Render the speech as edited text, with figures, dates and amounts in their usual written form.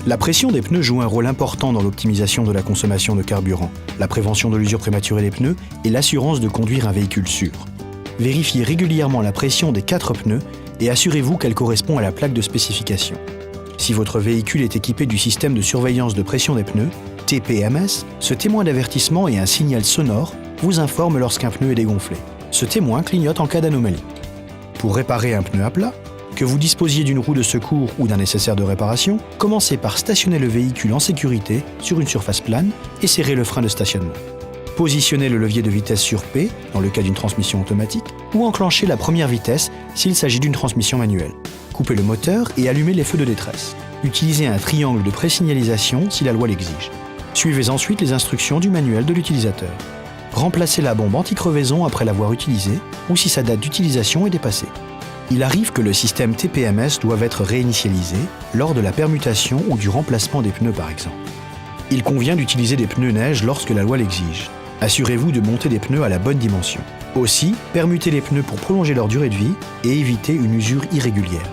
La pression des pneus joue un rôle important dans l'optimisation de la consommation de carburant, la prévention de l'usure prématurée des pneus et l'assurance de conduire un véhicule sûr. Vérifiez régulièrement la pression des 4 pneus et assurez-vous qu'elle correspond à la plaque de spécification. Si votre véhicule est équipé du système de surveillance de pression des pneus, TPMS, ce témoin d'avertissement et un signal sonore vous informe lorsqu'un pneu est dégonflé. Ce témoin clignote en cas d'anomalie. Pour réparer un pneu à plat, que vous disposiez d'une roue de secours ou d'un nécessaire de réparation, commencez par stationner le véhicule en sécurité sur une surface plane et serrez le frein de stationnement. Positionnez le levier de vitesse sur P dans le cas d'une transmission automatique ou enclenchez la première vitesse s'il s'agit d'une transmission manuelle. Coupez le moteur et allumez les feux de détresse. Utilisez un triangle de présignalisation si la loi l'exige. Suivez ensuite les instructions du manuel de l'utilisateur. Remplacez la bombe anti-crevaison après l'avoir utilisée ou si sa date d'utilisation est dépassée. Il arrive que le système TPMS doive être réinitialisé lors de la permutation ou du remplacement des pneus par exemple. Il convient d'utiliser des pneus neige lorsque la loi l'exige. Assurez-vous de monter des pneus à la bonne dimension. Aussi, permutez les pneus pour prolonger leur durée de vie et éviter une usure irrégulière.